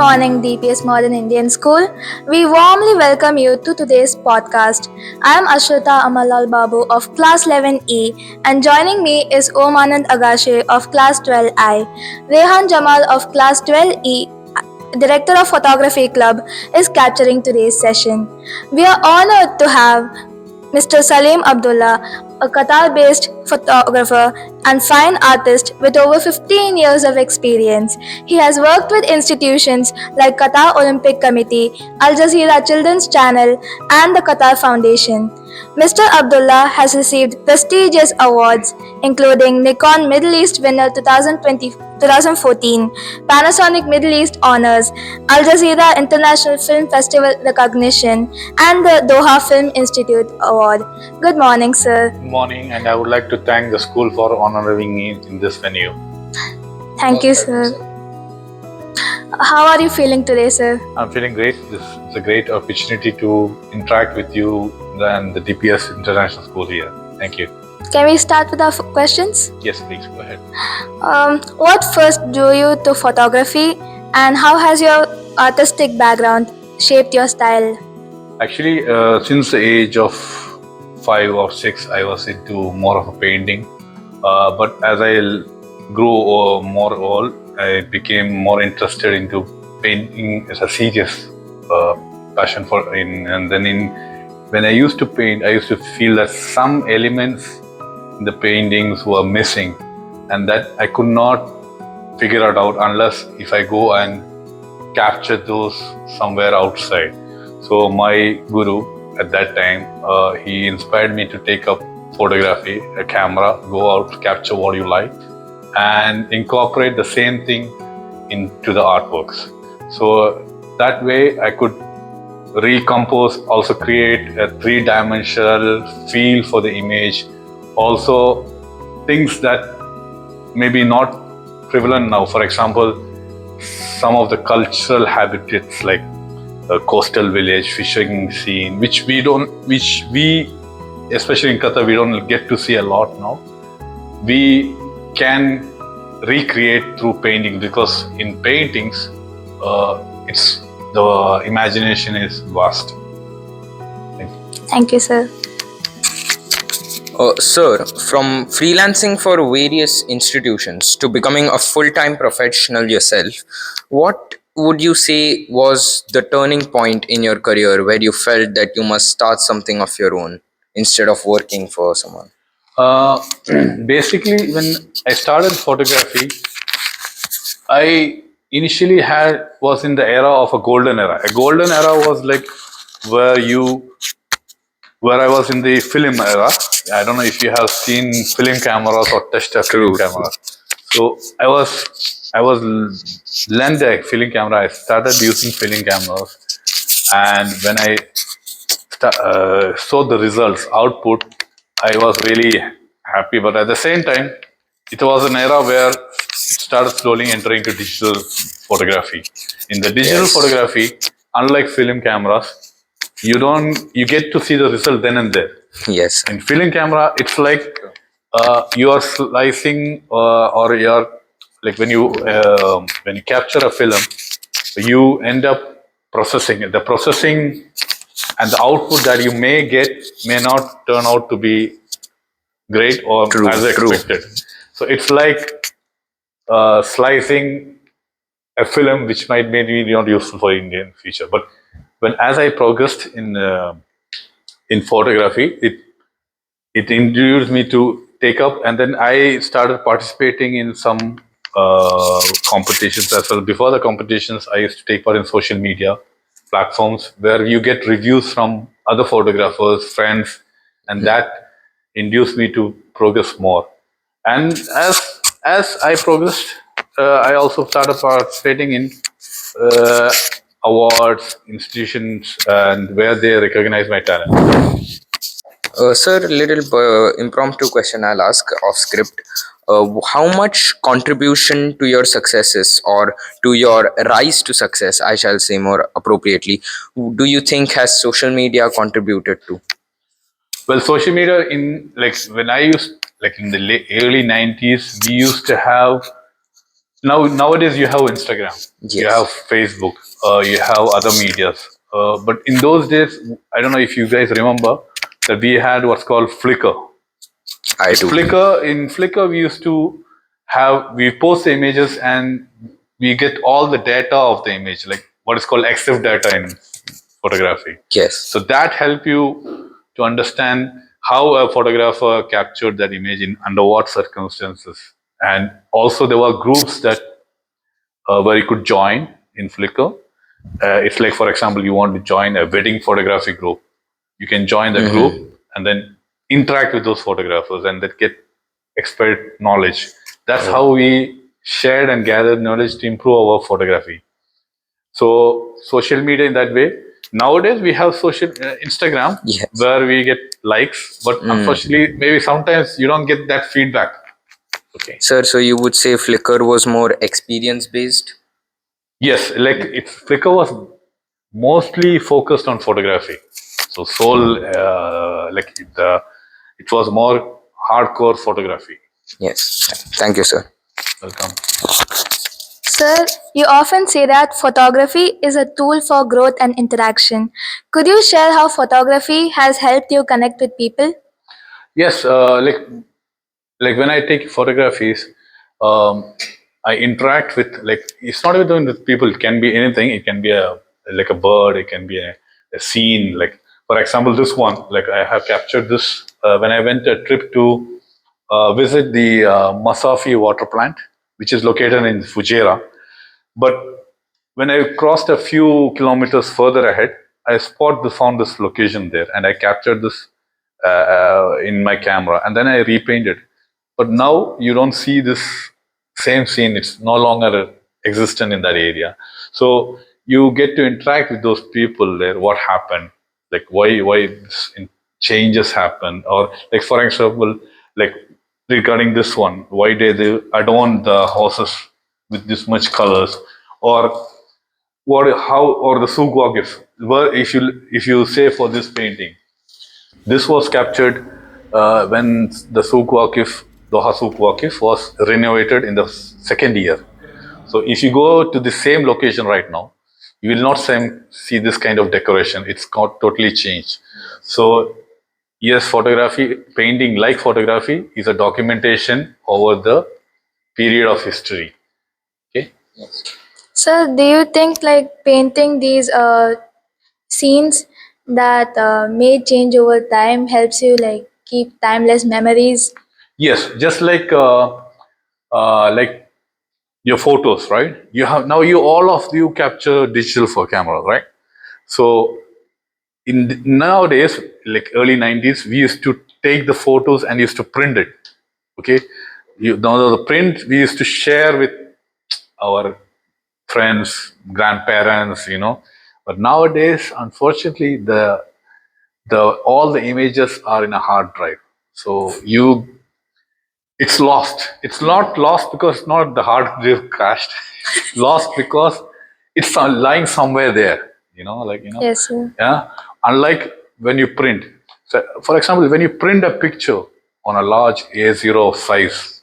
morning, DPS-Modern Indian School. We warmly welcome you to today's podcast. I am Ashrithaa Amarlal Babu of Class 11E, and joining me is Anand Agashe of Class 12I. Rehan Jamal of Class 12E, Director of Photography Club, is capturing today's session. We are honored to have Mr. Salim Abdulla, a Qatar-based photographer and fine artist with over 15 years of experience. He has worked with institutions like Qatar Olympic Committee, Al Jazeera Children's Channel, and the Qatar Foundation. Mr. Abdullah has received prestigious awards including Nikon Middle East Winner 2014, Panasonic Middle East Honors, Al Jazeera International Film Festival recognition, and the Doha Film Institute Award. Good morning, sir. Good morning, and I would like to thank the school for honoring me in this venue. Thank you, sir. How are you feeling today, sir? I'm feeling great. This is a great opportunity to interact with you and the DPS International School here. Thank you. Can we start with our questions? Yes, please go ahead. What first drew you to photography, and how has your artistic background shaped your style? Actually, since the age of 5 or 6, I was into more of a painting. But as I grew more old, I became more interested into painting as a serious passion for. When I used to paint, I used to feel that some elements in the paintings were missing, and that I could not figure it out unless if I go and capture those somewhere outside. So my guru at that time, he inspired me to take up photography, a camera, go out, capture what you like, and incorporate the same thing into the artworks. So that way I could recompose, also create a three-dimensional feel for the image. Also things that may be not prevalent now. For example, some of the cultural habitats like a coastal village, fishing scene, which we especially in Qatar, we don't get to see a lot now. We can recreate through painting, because in paintings, the imagination is vast. Thank you, sir. Sir, from freelancing for various institutions to becoming a full-time professional yourself, what would you say was the turning point in your career where you felt that you must start something of your own instead of working for someone? Basically, when I started photography, I initially was in the era of a golden era. A golden era was like where I was in the film era. I don't know if you have seen film cameras or touched a film camera. So I was lent a film camera. I started using film cameras, and when I saw the results, output, I was really happy. But at the same time, it was an era where it started slowly entering into digital photography. In the digital photography, unlike film cameras, you get to see the result then and there. Yes. In film camera, it's like you are slicing or you're like when you capture a film, you end up processing it. The processing and the output that you may get may not turn out to be great or as expected. So it's like slicing a film which might be not useful for Indian future. But as I progressed in photography, it introduced me to take up, and then I started participating in some competitions as well. Before the competitions, I used to take part in social media platforms where you get reviews from other photographers, friends, and that induced me to progress more. And as I progressed, I also started participating in awards, institutions, and where they recognize my talent. Sir, a little impromptu question I'll ask off script. How much contribution to your successes or to your rise to success, I shall say more appropriately, do you think has social media contributed to? Well, social media when I used in the early 90s, we used to have Nowadays you have Instagram, you have Yes, Facebook, you have other medias. But in those days, I don't know if you guys remember that we had what's called Flickr. I Like do. Flickr, we used to we post the images and we get all the data of the image, like what is called EXIF data in photography. Yes. So that help you to understand how a photographer captured that image in under what circumstances. And also there were groups that where you could join in Flickr. It's like, for example, you want to join a wedding photography group. You can join the Mm-hmm. group and then interact with those photographers and that get expert knowledge. That's Oh, how we shared and gathered knowledge to improve our photography. So social media in that way. Nowadays we have social Instagram yes. where we get likes, but Mm. unfortunately, maybe sometimes you don't get that feedback. Okay. Sir, so you would say Flickr was more experience based? Yes, like Flickr was mostly focused on photography. So Soul, it was more hardcore photography. Yes. Thank you, sir. Welcome. Sir, you often say that photography is a tool for growth and interaction. Could you share how photography has helped you connect with people? Yes, like when I take photographies, um, I interact with like it's not even with people. It can be anything. It can be like a bird. It can be a scene. Like for example, this one. Like I have captured this when I went a trip to visit the Masafi water plant, which is located in Fujairah. But when I crossed a few kilometers further ahead, I found this location there, and I captured this in my camera, and then I repainted. But now you don't see this same scene; it's no longer existent in that area. So you get to interact with those people there. What happened? Like why this changes happen? Or like for example, like regarding this one, why did they adorn the houses with this much colors? Or what how or the souk waqif, where if you say for this painting, this was captured when the souk waqif, Doha souk waqif was renovated in the second year. So if you go to the same location right now, you will not see this kind of decoration. It's got totally changed. So yes, photography, painting like photography is a documentation over the period of history. Okay. Sir, do you think like painting these scenes that may change over time helps you like keep timeless memories? Yes, just like your photos, right? You have now you all of you capture digital for camera, right? So nowadays, like early 90s, we used to take the photos and used to print it. Okay, now the print we used to share with our friends, grandparents, But nowadays, unfortunately, the all the images are in a hard drive. So it's lost. It's not lost because it's not the hard drive crashed. It's lost because it's lying somewhere there. Yes, sir. Yeah. Unlike when you print. So, for example, when you print a picture on a large A0 size,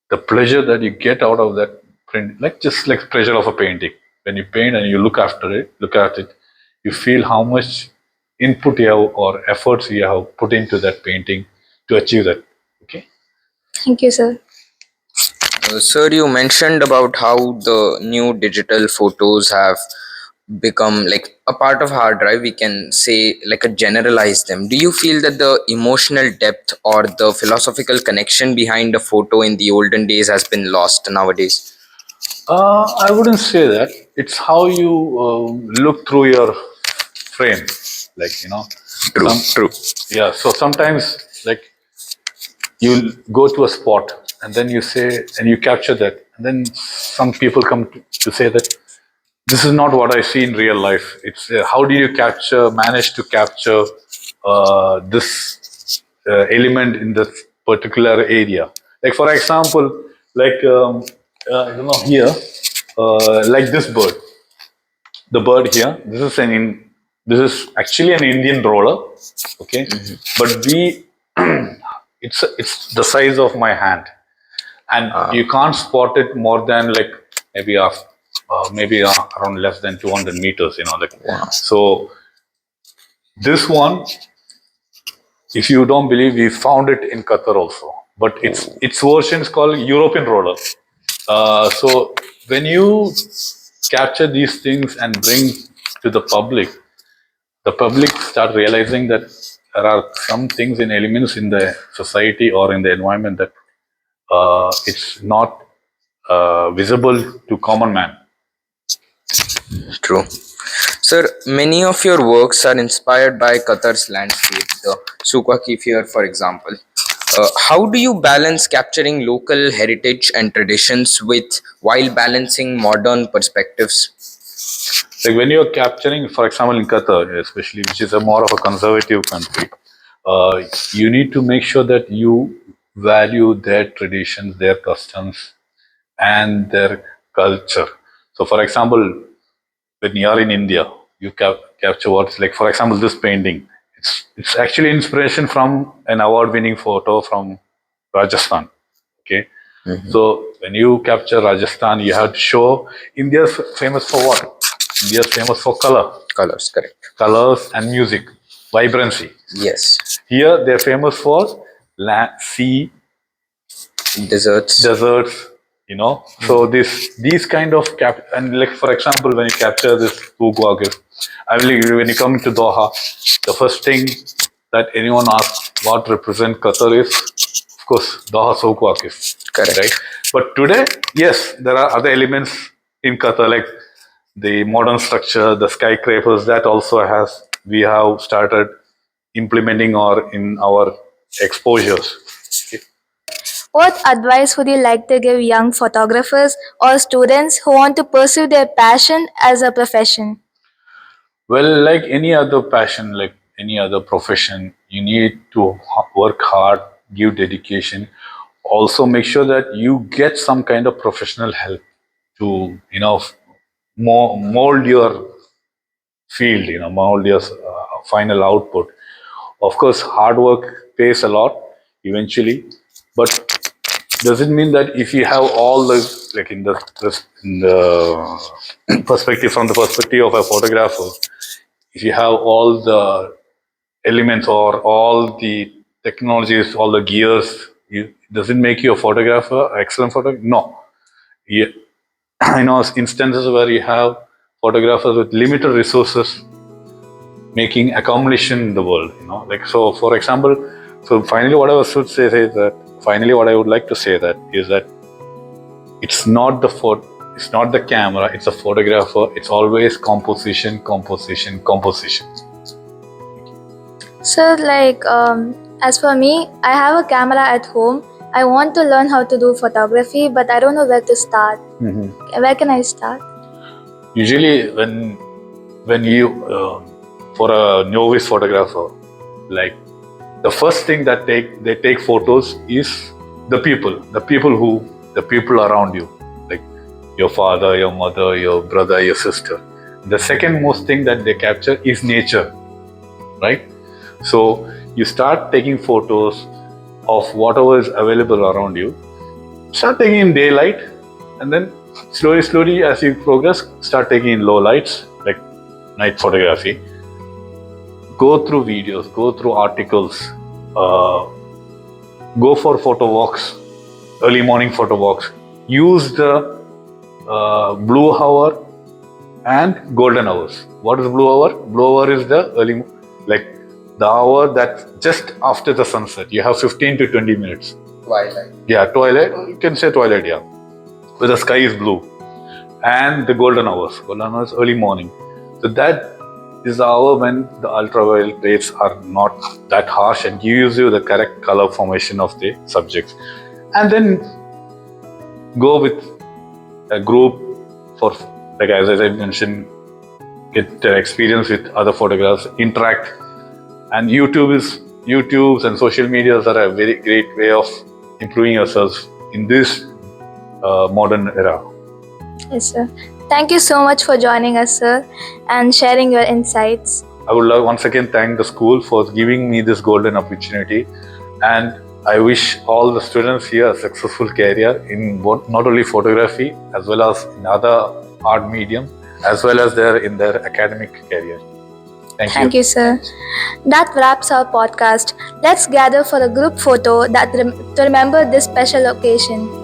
the pleasure that you get out of that print, like just like pleasure of a painting. When you paint and you look at it, you feel how much input you have or efforts you have put into that painting to achieve that. Okay. Thank you, sir. Sir, you mentioned about how the new digital photos have become like a part of hard drive. We can say like a generalize them. Do you feel that the emotional depth or the philosophical connection behind a photo in the olden days has been lost nowadays? I wouldn't say that. It's how you look through your frame. Like, True, some, true. yeah. So sometimes, like, you go to a spot and then you say, and you capture that. And then some people come to say that this is not what I see in real life. It's how do you manage to capture this element in this particular area? Like for example, like here, like this bird, the bird here. This is actually an Indian roller, okay, but it's the size of my hand. and you can't spot it more than like maybe around less than 200 meters. Wow. So this one, if you don't believe, we found it in Qatar also, but its version is called European roller. So when you capture these things and bring to the public start realizing that there are some things in elements in the society or in the environment that it's not visible to common man. True. Sir, many of your works are inspired by Qatar's landscape, the Souq Waqif, for example. How do you balance capturing local heritage and traditions while balancing modern perspectives? Like when you're capturing, for example, in Qatar, especially, which is a more of a conservative country, you need to make sure that you value their traditions, their customs, and their culture. So, for example, when you are in India, you capture what's like, for example, this painting. It's actually inspiration from an award-winning photo from Rajasthan. Okay, so when you capture Rajasthan, you have to show India's famous for what? India's famous for Colors, correct. colors and music, vibrancy. Yes. Here they're famous for land, sea, Deserts. deserts. So these kind of and like for example, when you capture this Souq Waqif, I mean, when you come to Doha, the first thing that anyone asks what represent Qatar is, of course, Doha Souq Waqif. Correct. Right? But today, yes, there are other elements in Qatar like the modern structure, the skyscrapers. That also we have started implementing or in our exposures. What advice would you like to give young photographers or students who want to pursue their passion as a profession? Well, like any other passion, like any other profession, you need to work hard, give dedication. Also, make sure that you get some kind of professional help to, mold your field, mold your final output. Of course, hard work pays a lot eventually, but does it mean that if you have all the like in the perspective from the perspective of a photographer, if you have all the elements or all the technologies, all the gears, does it make you a photographer, excellent photographer? No. Yeah. I know instances where you have photographers with limited resources making accumulation in the world. Like so. For example, so finally, what I would say is that finally, what I would like to say is that it's not the camera, it's a photographer. It's always composition. So, as for me, I have a camera at home. I want to learn how to do photography, but I don't know where to start. Where can I start? Usually, when you for a novice photographer, like the first thing that they take photos is the people around you, like your father, your mother, your brother, your sister. The second most thing that they capture is nature, right? So you start taking photos of whatever is available around you. Start taking in daylight, and then slowly as you progress, start taking in low lights, like night photography. Go through videos, go through articles, go for photo walks, early morning photo walks. Use the blue hour and golden hours. What is blue hour? Blue hour is the the hour that's just after the sunset. You have 15 to 20 minutes. Twilight. Yeah, twilight. You can say twilight, yeah. Where the sky is blue. And the golden hours. Golden hours, early morning. So that is the hour when the ultraviolet rays are not that harsh and gives you the correct color formation of the subjects. And then go with a group for, like as I mentioned, get their experience with other photographers, interact. And YouTubes and social medias are a very great way of improving yourself in this modern era. Yes, sir. Thank you so much for joining us, sir, and sharing your insights. I would like once again thank the school for giving me this golden opportunity, and I wish all the students here a successful career in both, not only photography as well as in other art medium, as well as in their academic career. Thank you. Thank you, sir. That wraps our podcast. Let's gather for a group photo to remember this special occasion.